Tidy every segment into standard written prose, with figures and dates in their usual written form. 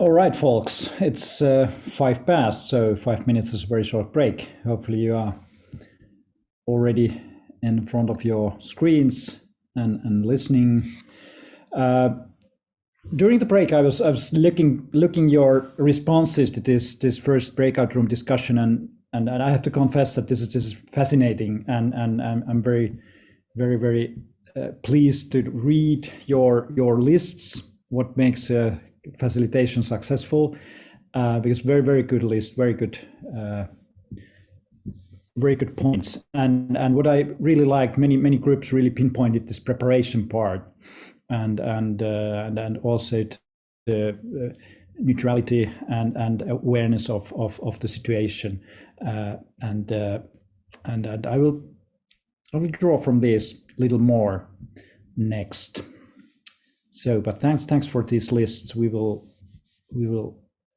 All right, folks, it's 5 past, so 5 minutes is a very short break. Hopefully you are already in front of your screens and listening. During the break, I was looking your responses to this first breakout room discussion, and I have to confess that this is fascinating, and I'm very pleased to read your lists. What makes facilitation successful? Because very good list, very good points, and what I really like, many groups really pinpointed this preparation part, and also the neutrality and awareness of the situation, and I will draw from this a little more next. So, but thanks for these lists. We will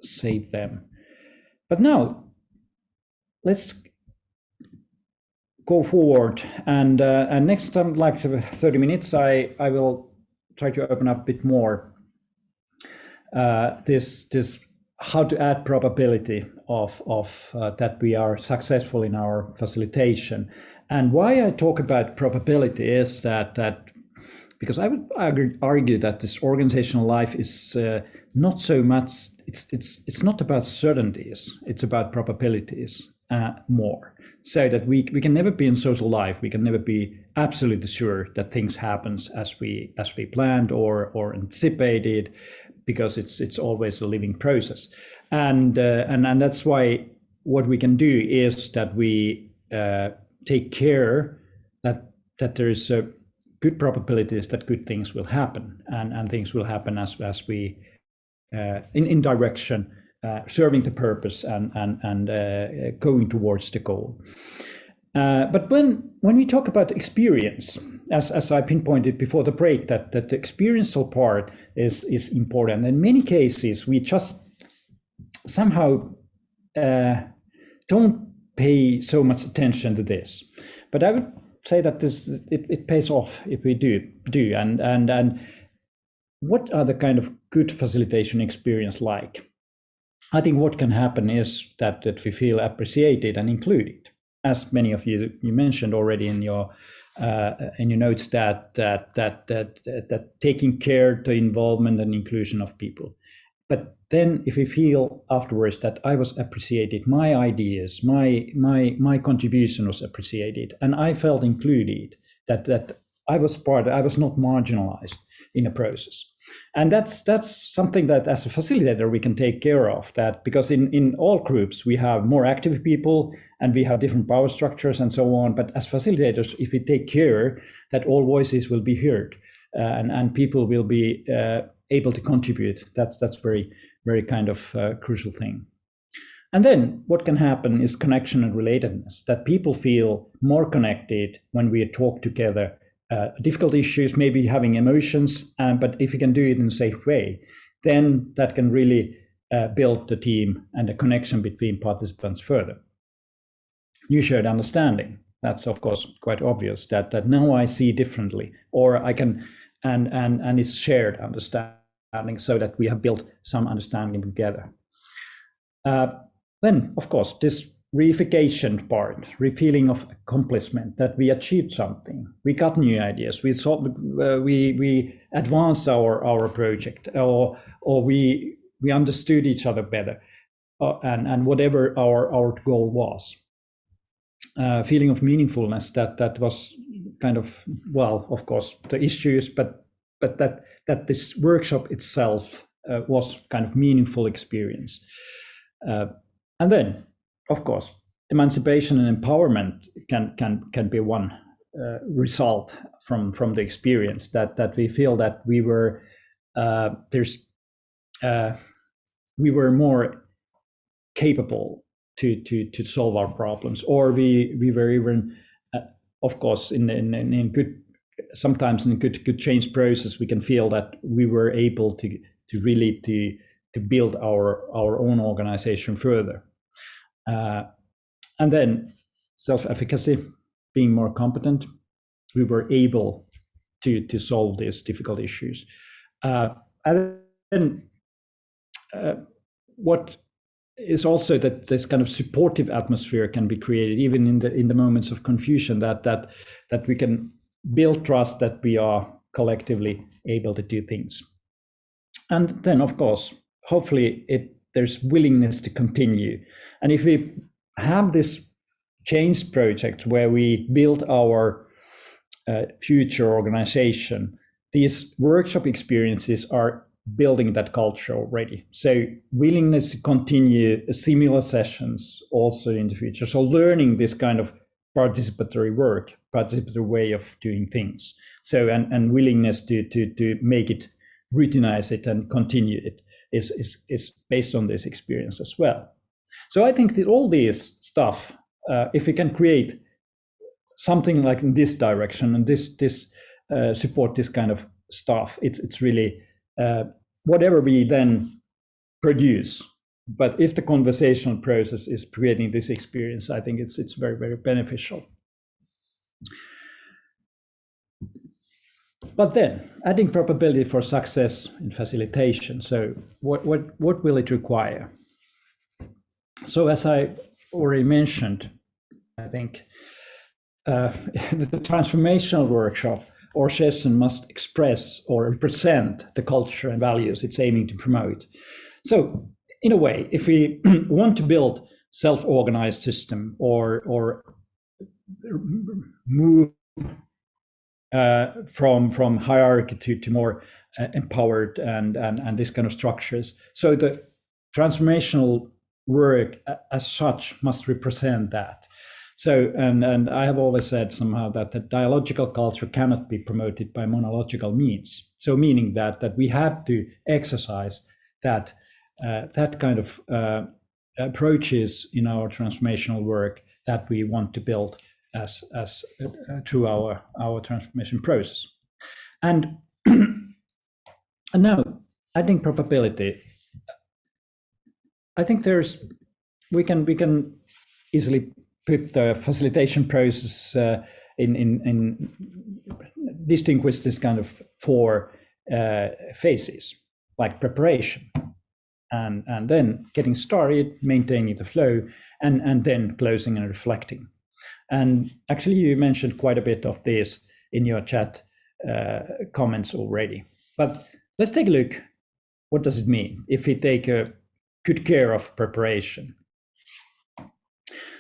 save them. But now let's go forward, and next time, like 30 minutes, I will try to open up a bit more this how to add probability of that we are successful in our facilitation. And why I talk about probability is that because I would argue that this organizational life is not so much, it's not about certainties, it's about probabilities more. So that we can never be in social life, we can never be absolutely sure that things happens as we planned or anticipated, because it's always a living process. And that's why what we can do is that we take care that there is a good probabilities that good things will happen, and things will happen as we in direction serving the purpose and going towards the goal. But when we talk about experience, as I pinpointed before the break, that the experiential part is important. In many cases, we just somehow don't pay so much attention to this. But I would say that it pays off if we do. And what are the kind of good facilitation experience like? I think what can happen is that we feel appreciated and included, as many of you mentioned already in your notes, that taking care, the involvement and inclusion of people. But then if we feel afterwards that I was appreciated, my ideas, my contribution was appreciated, and I felt included, that I was not marginalized in a process. And that's something that as a facilitator we can take care of, that because in all groups we have more active people and we have different power structures and so on. But as facilitators, if we take care that all voices will be heard and people will be able to contribute, that's very kind of crucial thing. And then what can happen is connection and relatedness, that people feel more connected when we talk together. Difficult issues, maybe having emotions, but if you can do it in a safe way, then that can really build the team and the connection between participants further. New shared understanding, that's of course quite obvious, that now I see differently, or I can, and it's shared understanding, so that we have built some understanding together. Then of course this reification part, feeling of accomplishment, that we achieved something, we got new ideas, we advanced our project, or we understood each other better, and whatever our goal was. Feeling of meaningfulness, that was kind of, well, of course the issues, but that this workshop itself was kind of meaningful experience. And then of course, emancipation and empowerment can be one result from the experience, that we feel that we were more capable to solve our problems, or we were even, of course, in good, sometimes in good change process, we can feel that we were able to really build our own organization further. And then self-efficacy, being more competent, we were able to solve these difficult issues. And then what is also that this kind of supportive atmosphere can be created even in the moments of confusion, that we can build trust that we are collectively able to do things. And then, of course, hopefully there's willingness to continue. And if we have this change project where we build our future organization, these workshop experiences are building that culture already. So willingness to continue similar sessions also in the future. So learning this kind of participatory work, participatory way of doing things. So and willingness to make it, routinize it and continue it is based on this experience as well. So I think that all this stuff, if we can create something like in this direction and this support this kind of stuff, it's really whatever we then produce. But if the conversational process is creating this experience, I think it's very, very beneficial. But then adding probability for success in facilitation. So what will it require? So as I already mentioned, I think the transformational workshop or session must express or represent the culture and values it's aiming to promote. So in a way, if we want to build self-organized system or move from hierarchy to more empowered and this kind of structures, so the transformational work as such must represent that. So, and I have always said somehow that the dialogical culture cannot be promoted by monological means. So meaning that we have to exercise that kind of approaches in our transformational work that we want to build as through our transformation process. And now adding probability, I think we can easily put the facilitation process in distinguish this kind of 4 phases, like preparation, and then getting started, maintaining the flow, and then closing and reflecting. And actually, you mentioned quite a bit of this in your chat comments already. But let's take a look. What does it mean if we take a good care of preparation?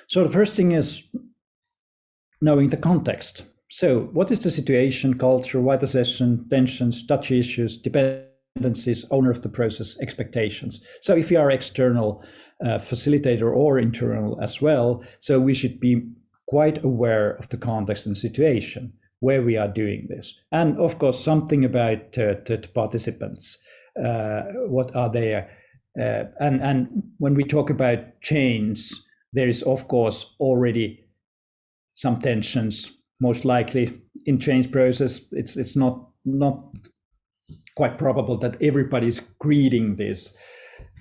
So the first thing is knowing the context. So what is the situation, culture, why the session, tensions, touchy issues, dependencies, owner of the process, expectations. So if you are external facilitator or internal as well, so we should be quite aware of the context and situation where we are doing this. And of course, something about the participants, what are they? And when we talk about change, there is of course already some tensions, most likely in change process. It's not quite probable that everybody's greeting this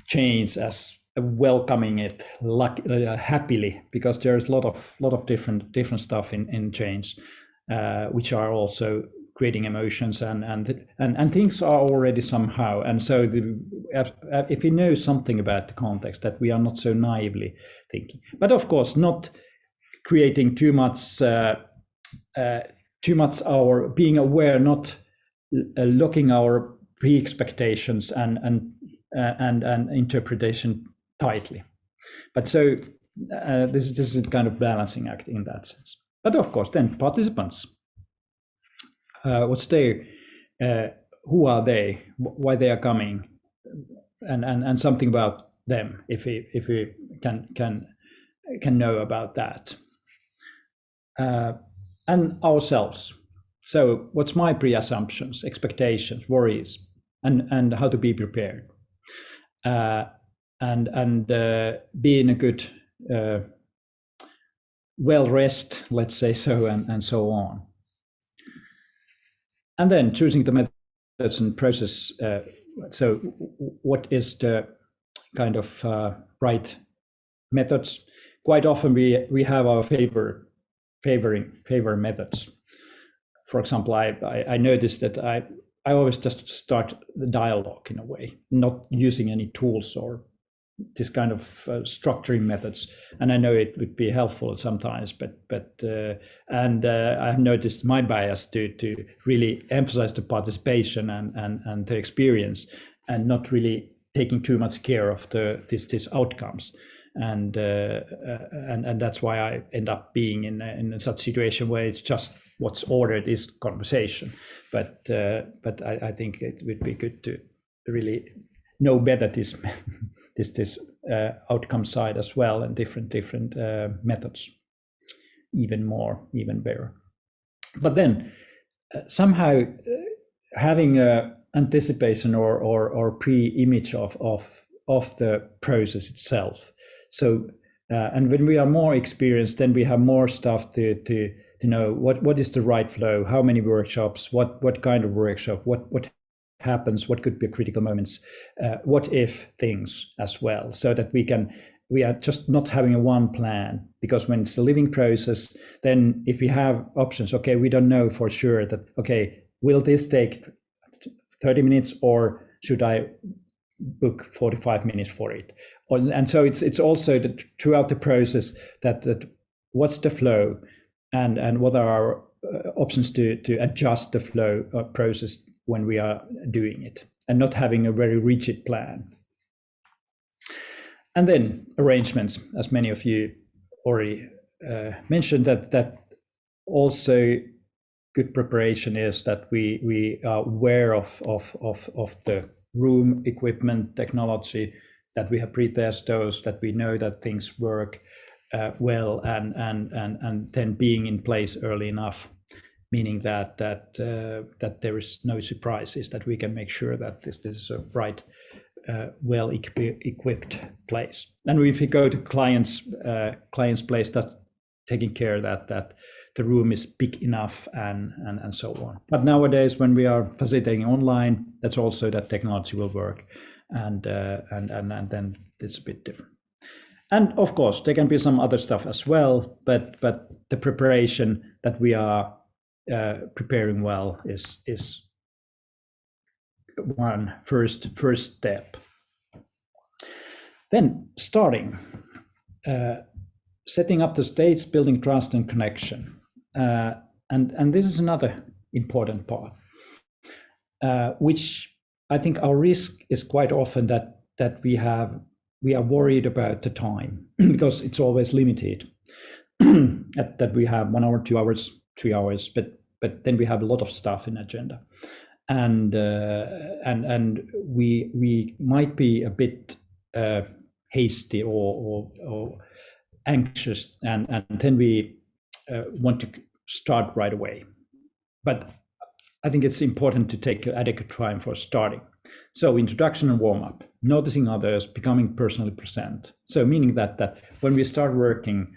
change as welcoming it happily, because there's a lot of different stuff in change, which are also creating emotions and things are already somehow. And so if we know something about the context, that we are not so naively thinking, but of course not creating too much our being aware, not looking our pre-expectations and interpretation tightly. But so this is a kind of balancing act in that sense. But of course, then participants, what's their, who are they, why they are coming, and something about them, if we can know about that, and ourselves. So what's my pre-assumptions, expectations, worries, and how to be prepared, and being a good well rest, let's say so, and so on. And then choosing the methods and process. So what is the kind of right methods? Quite often we have our favor methods. For example, I noticed that I always just start the dialogue in a way, not using any tools or this kind of structuring methods. And I know it would be helpful sometimes, but I have noticed my bias to really emphasize the participation and the experience, and not really taking too much care of these outcomes. And that's why I end up being in such a situation where it's just what's ordered is conversation. But I think it would be good to really know better this this outcome side as well, and different methods, even better. But then somehow having a anticipation or pre-image of the process itself. So and when we are more experienced, then we have more stuff to know what is the right flow, how many workshops, what kind of workshop, what happens, what could be critical moments, what if things as well, so that we are just not having a one plan, because when it's a living process, then if we have options, okay, we don't know for sure that, okay, will this take 30 minutes or should I book 45 minutes for it? And so it's also that throughout the process that what's the flow and what are our options to adjust the flow process when we are doing it, and not having a very rigid plan. And then arrangements, as many of you already mentioned, that also good preparation is that we are aware of the room, equipment, technology, that we have pre-tested those, that we know that things work well, and then being in place early enough, meaning that there is no surprises, that we can make sure that this is a right, well equipped place. And if we go to client's place, that's taking care that the room is big enough and so on. But nowadays, when we are facilitating online, that's also that technology will work, and then it's a bit different. And of course, there can be some other stuff as well, but the preparation that we are preparing well is one first step. Then starting, setting up the stage, building trust and connection, and this is another important part, which I think our risk is quite often that we are worried about the time because it's always limited. that we have 1 hour, 2 hours, 3 hours, but then we have a lot of stuff in agenda, and we might be a bit hasty or anxious, and then we want to start right away. But I think it's important to take adequate time for starting. So introduction and warm up, noticing others, becoming personally present. So meaning that when we start working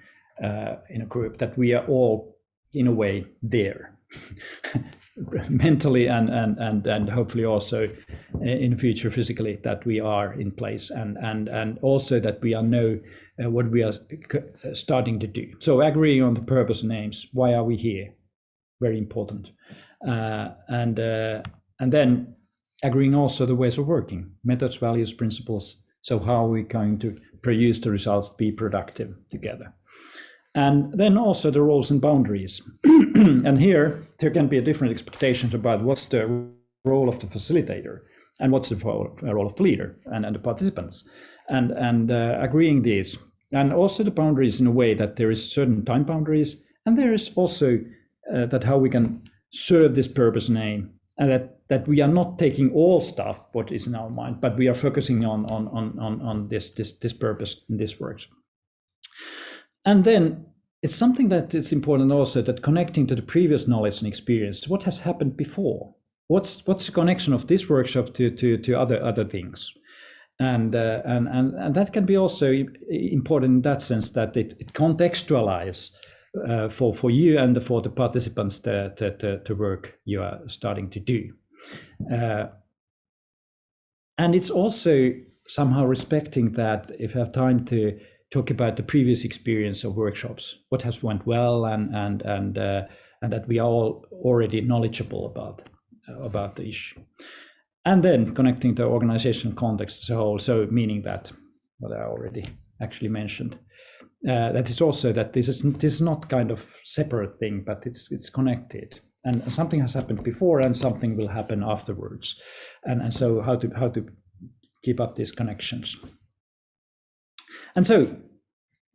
in a group, that we are all in a way there mentally and hopefully also in the future physically, that we are in place, and also that we know what we are starting to do. So agreeing on the purpose and aims. Why are we here? Very important. And then agreeing also the ways of working, methods, values, principles. So how are we going to produce the results, be productive together? And then also the roles and boundaries. And here there can be different expectations about what's the role of the facilitator and what's the role of the leader and the participants, and agreeing these, and also the boundaries in a way that there is certain time boundaries, and there is also that how we can serve this purpose and aim, and that we are not taking all stuff what is in our mind, but we are focusing on this purpose in this works. And then it's something that it's important also, that connecting to the previous knowledge and experience, what has happened before, what's the connection of this workshop to other things, and that can be also important in that sense, that it contextualize for you and for the participants the work you are starting to do, and it's also somehow respecting that if you have time to talk about the previous experience of workshops, what has went well, and that we are all already knowledgeable about. about the issue. And then connecting the organizational context as a whole, so meaning that what I already actually mentioned, that is also that this is not kind of separate thing, but it's connected, and something has happened before and something will happen afterwards, and so how to keep up these connections. And so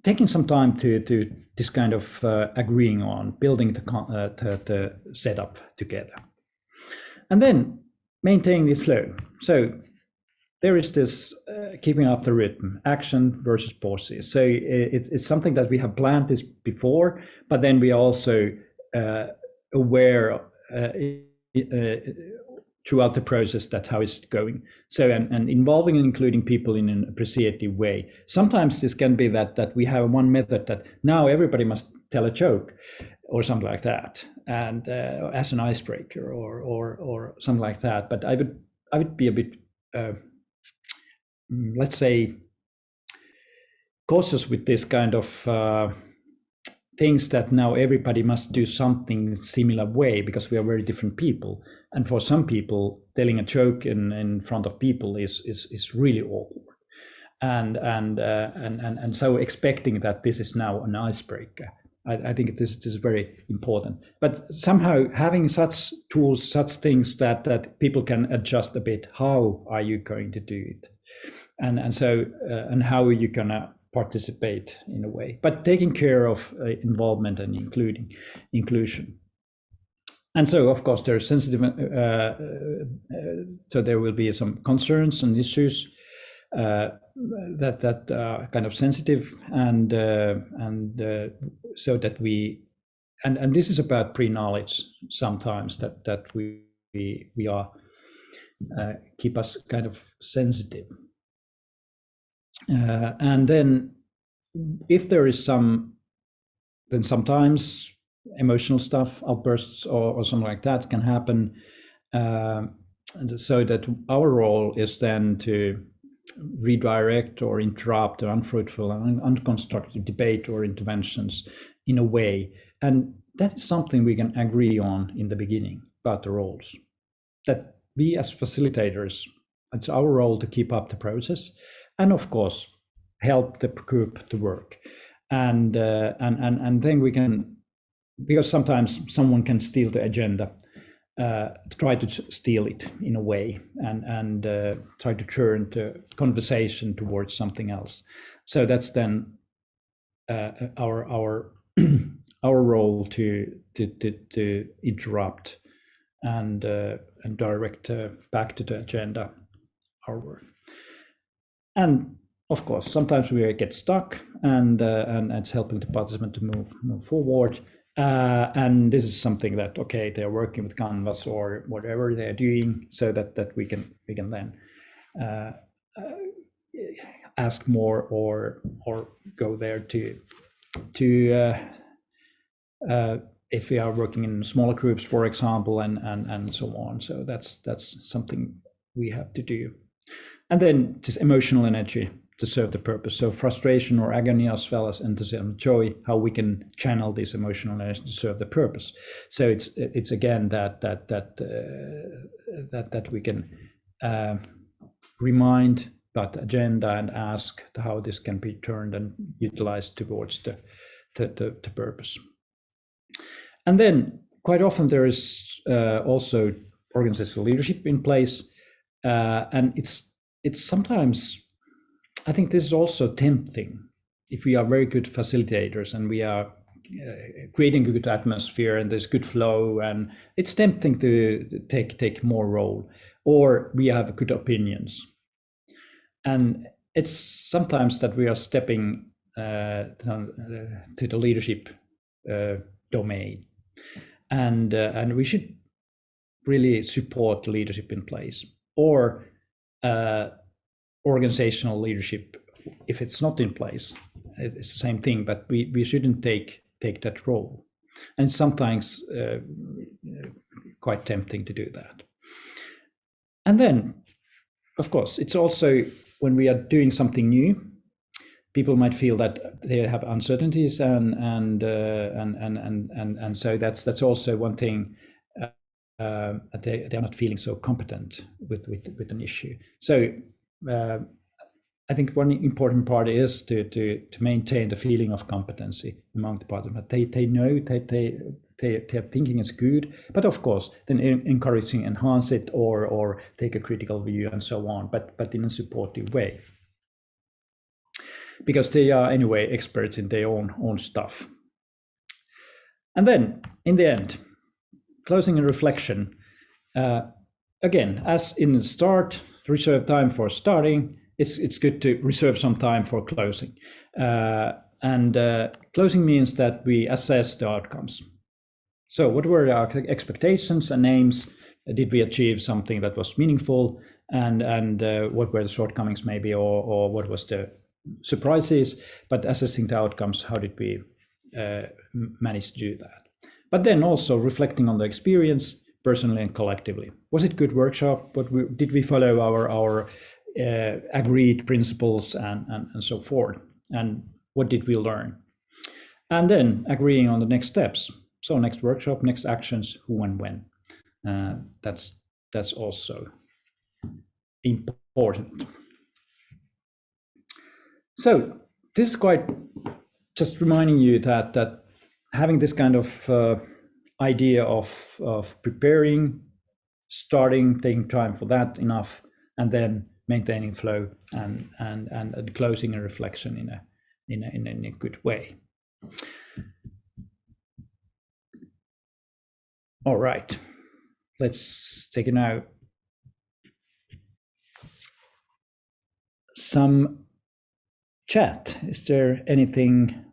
taking some time to this kind of agreeing on building the setup together, and then maintaining the flow. So there is this keeping up the rhythm, action versus pauses. So it's something that we have planned this before, but then we are also aware throughout the process that how is it going. So and involving and including people in an appreciative way. Sometimes this can be that we have one method that now everybody must tell a joke or something like that, and as an icebreaker or something like that. But I would be a bit let's say cautious with this kind of things that now everybody must do something similar way, because we are very different people, and for some people telling a joke in front of people is really awkward, and so expecting that this is now an icebreaker, I think this is very important. But somehow having such tools, such things that people can adjust a bit, how are you going to do it, and so and how are you gonna participate in a way, but taking care of involvement and inclusion. And so of course there's sensitive, so there will be some concerns and issues that are kind of sensitive, and so that we, and this is about pre-knowledge sometimes, that we are keep us kind of sensitive. And then if there is then sometimes emotional stuff, outbursts or something like that can happen, so that our role is then to redirect or interrupt unfruitful and unconstructive debate or interventions in a way. And that is something we can agree on in the beginning about the roles, that we as facilitators, it's our role to keep up the process, and of course help the group to work, and then we can, because sometimes someone can steal the agenda, try to steal it in a way, and try to turn the conversation towards something else. So that's then our our role to interrupt and direct back to the agenda our work. And of course, sometimes we get stuck, and it's helping the participant to move forward. And this is something that, okay, they're working with Canvas or whatever they're doing, so that we can then ask more or go there to if we are working in smaller groups, for example, and so on. So that's something we have to do. And then this emotional energy to serve the purpose. So frustration or agony, as well as enthusiasm, joy, how we can channel this emotional energy to serve the purpose. So it's again that we can remind about the agenda and ask how this can be turned and utilized towards the purpose. And then quite often there is also organizational leadership in place, and it's sometimes, I think this is also tempting if we are very good facilitators and we are creating a good atmosphere and there's good flow, and it's tempting to take more role, or we have good opinions, and it's sometimes that we are stepping to the leadership domain, and we should really support leadership in place, or organizational leadership if it's not in place. It's the same thing, but we shouldn't take that role, and sometimes quite tempting to do that. And then of course it's also when we are doing something new, people might feel that they have uncertainties, and so that's also one thing they are not feeling so competent with an issue. So I think one important part is to maintain the feeling of competency among the participants. They know that their thinking is good, but of course, then encouraging enhance it or take a critical view and so on, but in a supportive way, because they are anyway experts in their own stuff. And then in the end, closing and reflection. Again, as in the start, reserve time for starting. It's good to reserve some time for closing. And closing means that we assess the outcomes. So what were our expectations and aims? Did we achieve something that was meaningful? And what were the shortcomings maybe, or what was the surprises? But assessing the outcomes, how did we manage to do that? But then also reflecting on the experience personally and collectively. Was it good workshop? Did we follow our agreed principles and so forth? And what did we learn? And then agreeing on the next steps. So next workshop, next actions, who and when. That's also important. So this is quite just reminding you that having this kind of idea of preparing, starting, taking time for that enough, and then maintaining flow and closing and reflection in a good way. All right, let's take it now. Some chat. Is there anything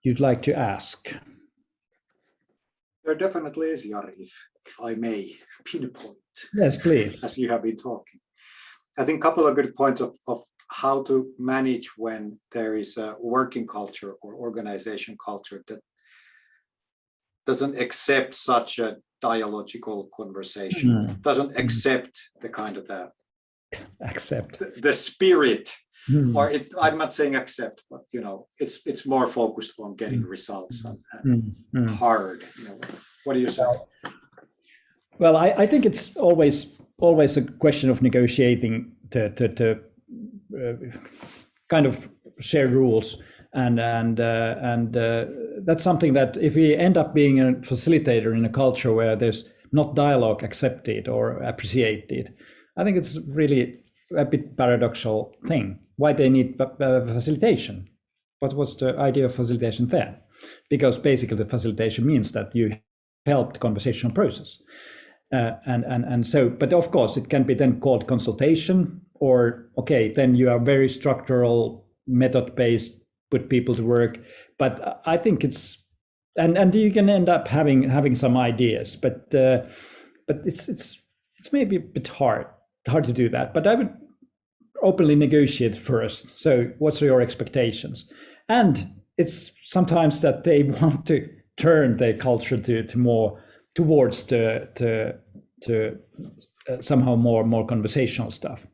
you'd like to ask? There definitely is, Jari, if I may pinpoint. Yes, please. As you have been talking. I think a couple of good points of how to manage when there is a working culture or organization culture that doesn't accept such a dialogical conversation, doesn't accept the kind of the spirit, or I'm not saying accept, but it's more focused on getting results and hard. What do you say? Well, I think it's always a question of negotiating to kind of share rules, and that's something that if we end up being a facilitator in a culture where there's not dialogue accepted or appreciated, I think it's really a bit paradoxical thing. Why they need facilitation? But what's the idea of facilitation there? Because basically the facilitation means that you help the conversational process. And so, but of course it can be then called consultation, or okay, then you are very structural, method-based, put people to work. But I think it's, and you can end up having some ideas, but it's maybe a bit hard to do that. But I would openly negotiate first. So what's your expectations? And it's sometimes that they want to turn their culture to more towards to somehow more conversational stuff.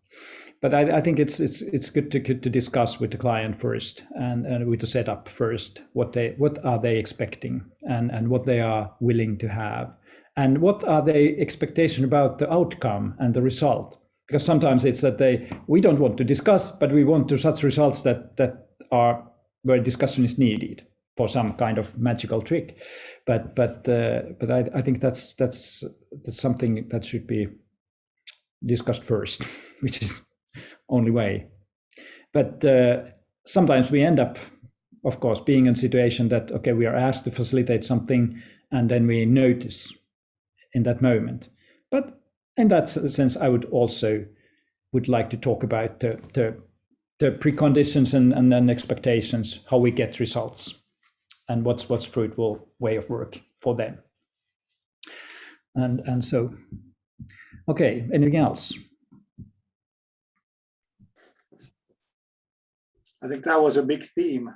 But I think it's good to discuss with the client first and with the setup first what are they expecting and what they are willing to have, and what are their expectation about the outcome and the result. Because sometimes it's that we don't want to discuss, but we want to such results that are where discussion is needed for some kind of magical trick. But I think that's something that should be discussed first, which is only way. But sometimes we end up, of course, being in a situation that, okay, we are asked to facilitate something and then we notice in that moment. But in that sense, I would like to talk about the preconditions and then expectations, how we get results, and what's fruitful way of work for them. And so, okay, anything else? I think that was a big theme.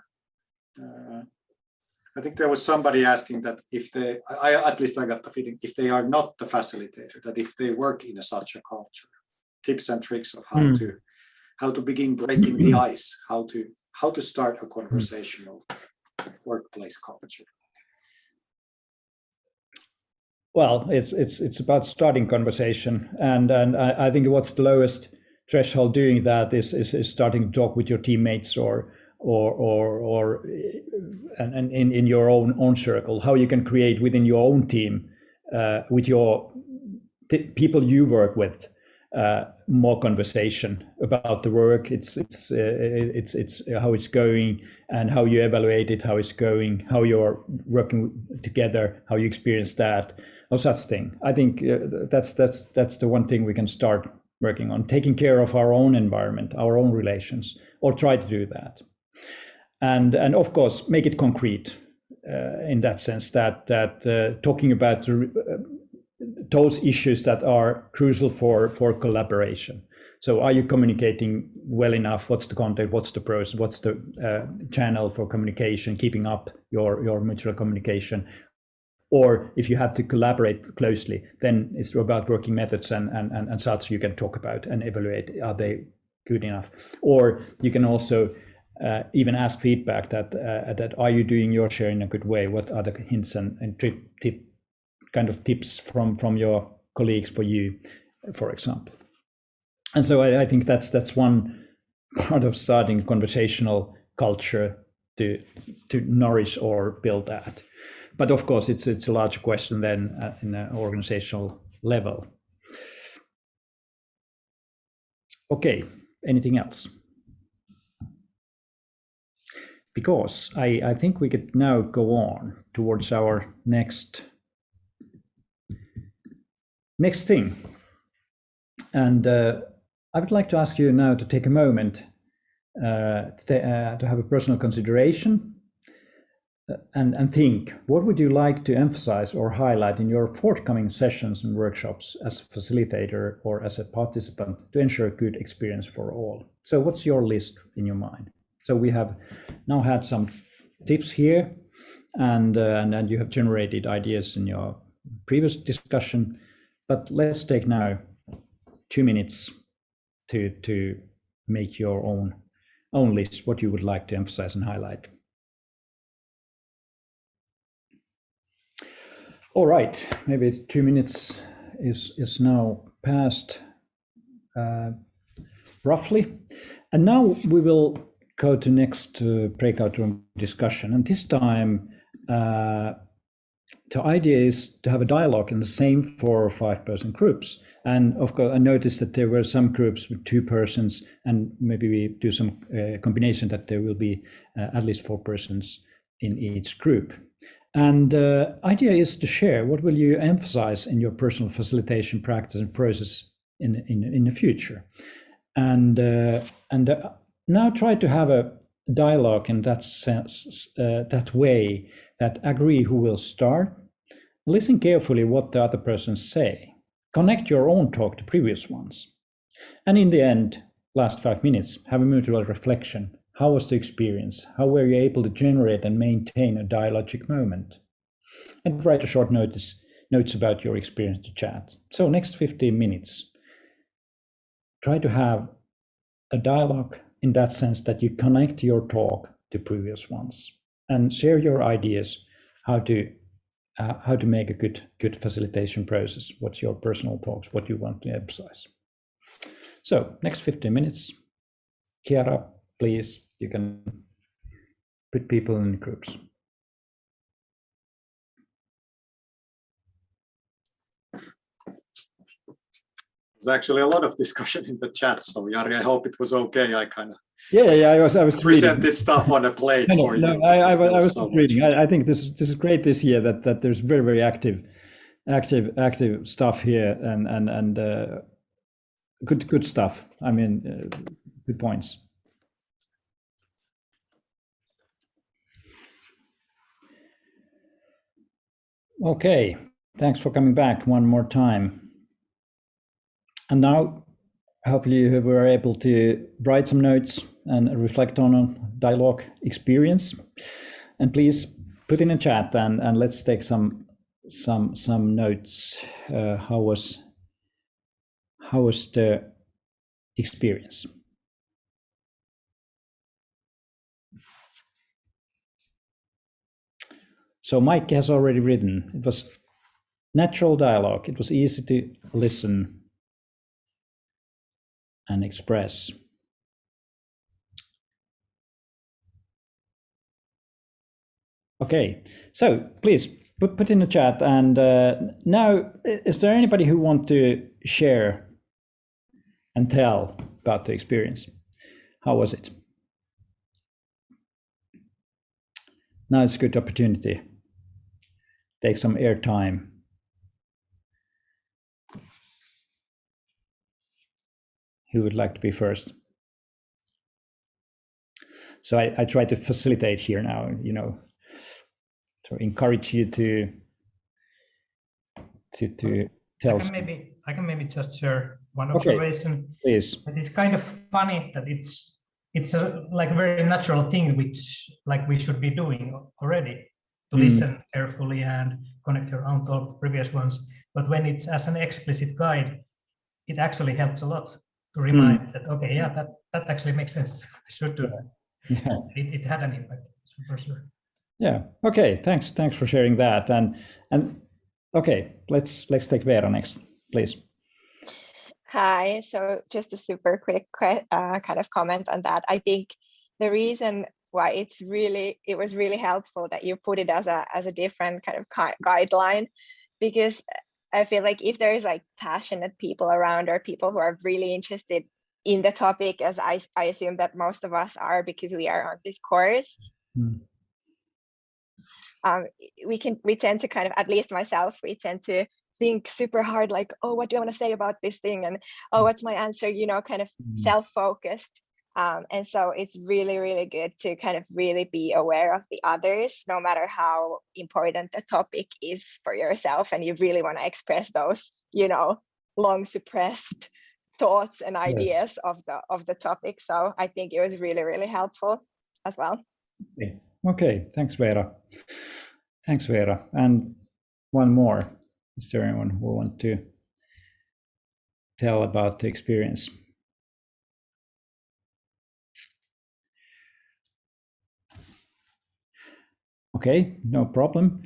I think there was somebody asking that if at least I got the feeling, if they are not the facilitator, that if they work in such a culture, tips and tricks of how to begin breaking the ice, how to start a conversational workplace culture. Well, it's about starting conversation, and I think what's the lowest threshold doing that is starting to talk with your teammates or and in your own circle, how you can create within your own team with your people you work with more conversation about the work. It's how it's going and how you evaluate it, how it's going, how you're working together, how you experience that, or such thing. I think that's the one thing we can start working on, taking care of our own environment, our own relations, or try to do that. And of course, make it concrete in that sense that talking about those issues that are crucial for collaboration. So are you communicating well enough? What's the content? What's the process? What's the channel for communication, keeping up your mutual communication? Or if you have to collaborate closely, then it's about working methods and such you can talk about and evaluate, are they good enough? Or you can also even ask feedback that are you doing your share in a good way? What are the hints and kind of tips from your colleagues for you, for example? And so I think that's one part of starting conversational culture to nourish or build that. But of course, it's a larger question then in an organizational level. Okay, anything else? Because I think we could now go on towards our next thing. And I would like to ask you now to take a moment to have a personal consideration and think, what would you like to emphasize or highlight in your forthcoming sessions and workshops as a facilitator or as a participant to ensure a good experience for all? So what's your list in your mind? So we have now had some tips here, and you have generated ideas in your previous discussion, but let's take now 2 minutes to make your own list, what you would like to emphasize and highlight. All right, maybe 2 minutes is now past roughly. And now we will go to next breakout room discussion. And this time, the idea is to have a dialogue in the same 4 or 5 person groups. And of course, I noticed that there were some groups with 2 persons, and maybe we do some combination that there will be at least 4 persons in each group. And idea is to share what will you emphasize in your personal facilitation practice and process in the future. And now try to have a dialogue in that sense, that way, that agree who will start, listen carefully what the other persons say, connect your own talk to previous ones. And in the end, last 5 minutes, have a mutual reflection. How was the experience? How were you able to generate and maintain a dialogic moment? And write a short notes about your experience to chat. So next 15 minutes, try to have a dialogue in that sense that you connect your talk to previous ones and share your ideas how to make a good facilitation process. What's your personal talks? What you want to emphasize? So next 15 minutes, Chiara, please, you can put people in groups. There's actually a lot of discussion in the chat, so Jari, I hope it was okay. I kind of I was presented reading stuff on a plate for you. I was so reading. I think this is great this year that there's very active stuff here and good stuff. I mean, good points. Okay, thanks for coming back one more time. And now, hopefully you were able to write some notes and reflect on a dialogue experience. And please put in a chat and let's take some notes. How was the experience? So Mike has already written, it was natural dialogue. It was easy to listen and express. Okay, so please put in the chat. And now, is there anybody who want to share and tell about the experience? How was it? Now it's a good opportunity. Take some airtime. Who would like to be first? So I try to facilitate here now, you know, to encourage you to tell. I can maybe just share one observation. Please. It's kind of funny that it's a like a very natural thing which like we should be doing already, to listen carefully and connect your own to previous ones. But when it's as an explicit guide, it actually helps a lot to remind that, okay, yeah, that actually makes sense. I should do that. Yeah. It had an impact, for sure. Yeah. Okay. Thanks for sharing that. And okay, let's take Veera next, please. Hi. So just a super quick kind of comment on that. I think the reason why it was really helpful that you put it as a different kind of guideline, because I feel like if there is like passionate people around, or people who are really interested in the topic, as I assume that most of us are because we are on this course, we tend to kind of, at least myself, we tend to think super hard, like, oh, what do I want to say about this thing? And oh, what's my answer? You know, kind of self-focused. And so it's really, really good to kind of really be aware of the others, no matter how important the topic is for yourself. And you really want to express those, you know, long suppressed thoughts and ideas of the topic. So I think it was really, really helpful as well. Okay. Thanks, Veera. And one more. Is there anyone who want to tell about the experience? Okay, no problem.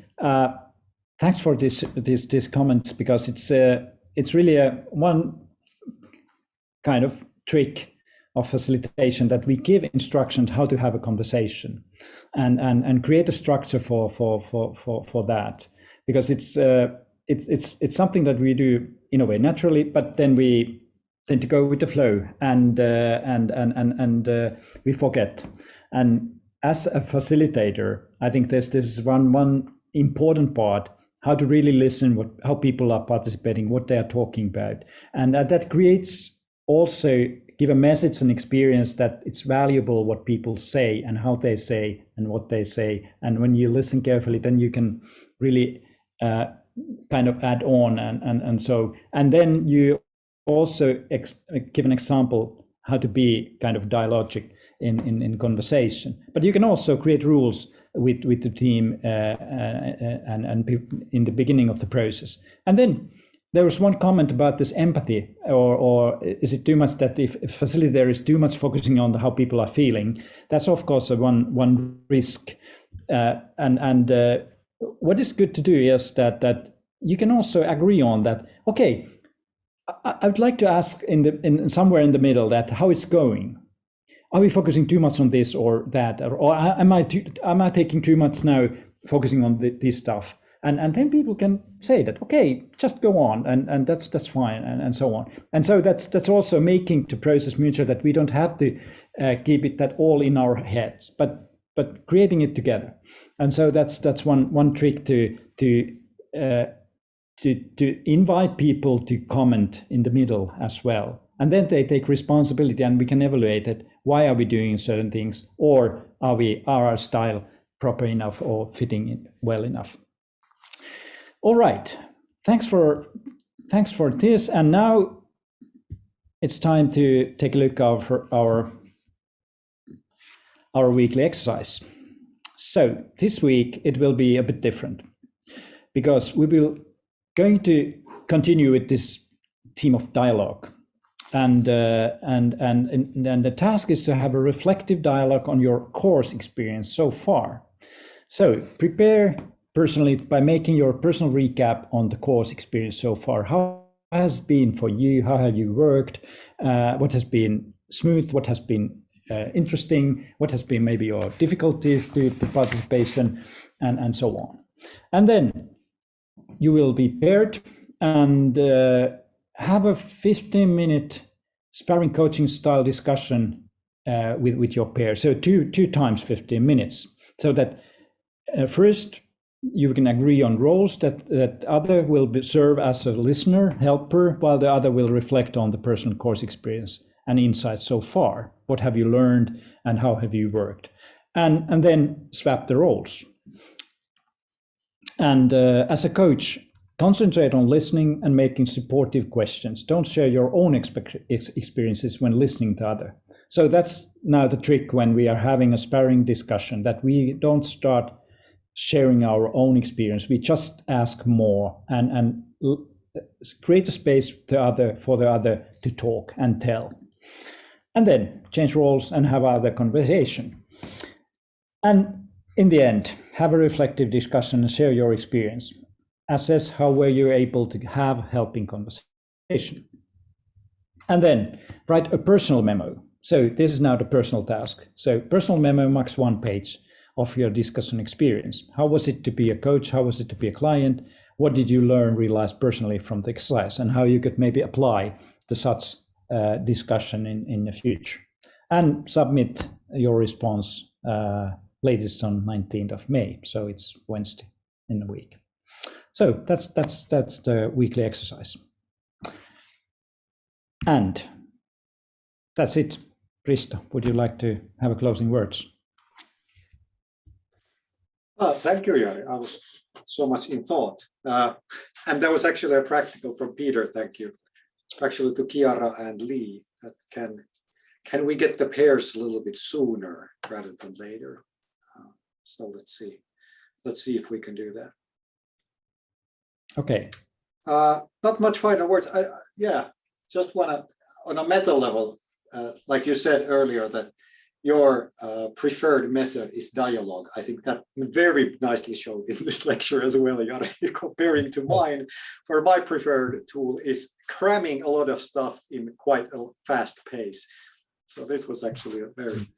Thanks for these comments, because it's really one kind of trick of facilitation, that we give instructions how to have a conversation, and create a structure for that, because it's something that we do in a way naturally, but then we tend to go with the flow, and we forget. And as a facilitator, I think this is one important part, how to really listen how people are participating, what they are talking about, and that creates also give a message and experience that it's valuable what people say and how they say and what they say. And when you listen carefully, then you can really kind of add on and then you also give an example how to be kind of dialogic in conversation. But you can also create rules with the team and in the beginning of the process. And then there was one comment about this empathy, or is it too much that if facilitator is too much focusing on how people are feeling? That's of course one risk. And what is good to do is that you can also agree on that. Okay, I would like to ask in somewhere in the middle that how it's going. Are we focusing too much on this or that, or am I taking too much now, focusing on this stuff? And then people can say that, okay, just go on, and that's fine, and so on. And so that's also making the process mutual, that we don't have to keep it that all in our heads, but creating it together. And so that's one trick to invite people to comment in the middle as well. And then they take responsibility, and we can evaluate it. Why are we doing certain things, or are our style proper enough or fitting in well enough? All right, thanks for this. And now it's time to take a look at our weekly exercise. So this week it will be a bit different, because we will going to continue with this theme of dialogue, and the task is to have a reflective dialogue on your course experience so far. So prepare personally, by making your personal recap on the course experience so far. How has it been for you? How have you worked? What has been smooth? What has been interesting? What has been maybe your difficulties to participation, and so on. And then you will be paired and have a 15-minute sparring coaching style discussion with your pair. So two times 15 minutes, so that first you can agree on roles, that other will serve as a listener, helper, while the other will reflect on the personal course experience and insights so far. What have you learned and how have you worked? And then swap the roles. And as a coach, concentrate on listening and making supportive questions. Don't share your own experiences when listening to other. So that's now the trick when we are having a sparring discussion, that we don't start sharing our own experience. We just ask more and create a space for the other to talk and tell. And then change roles and have other conversation. And in the end, have a reflective discussion and share your experience. Assess how were you able to have helping conversation. And then write a personal memo. So this is now the personal task. So personal memo, max 1 page of your discussion experience. How was it to be a coach? How was it to be a client? What did you learn, realize personally from the exercise, and how you could maybe apply to such discussion in the future? And submit your response latest on 19th of May. So it's Wednesday in a week. So that's the weekly exercise. And that's it. Risto, would you like to have a closing words? Thank you, Jari. I was so much in thought. And that was actually a practical from Peter, thank you. Actually to Kiara and Lee, that can we get the pairs a little bit sooner rather than later? So let's see if we can do that. Okay. Not much final words. Just want to, on a meta level, like you said earlier, that your preferred method is dialogue. I think that very nicely showed in this lecture as well, Jari, comparing to mine, where my preferred tool is cramming a lot of stuff in quite a fast pace. So this was actually a very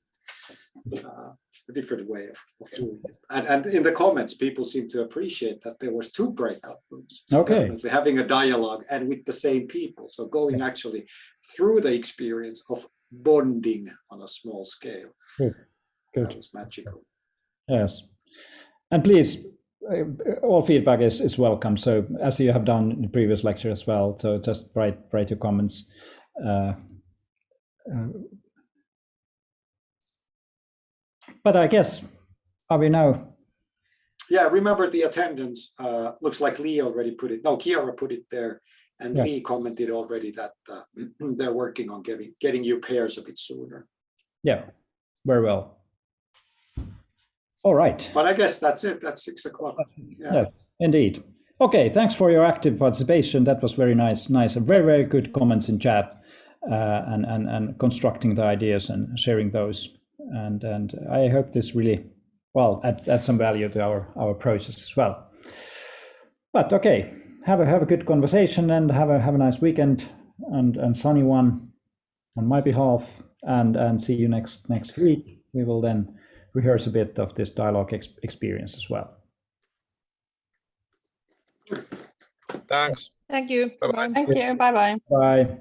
different way of doing it. And in the comments, people seem to appreciate that there was 2 breakout rooms. So okay. Definitely having a dialogue and with the same people. So going actually through the experience of bonding on a small scale. Good. That was magical. Yes. And please, all feedback is welcome. So as you have done in the previous lecture as well, so just write your comments. But I guess, are we now? Yeah, remember the attendance. Looks like Lee already put it. No, Kiara put it there. And Lee commented already that they're working on getting you pairs a bit sooner. Yeah, very well. All right. But I guess that's it. That's 6 o'clock. Yeah, indeed. Okay, thanks for your active participation. That was very nice. Very, very good comments in chat and constructing the ideas and sharing those. And I hope this really, well, add some value to our process as well. But okay. Have a good conversation and have a nice weekend and sunny one on my behalf, and see you next week. We will then rehearse a bit of this dialogue experience as well. Thanks. Thank you. Bye-bye. Thank you. Bye-bye. Bye.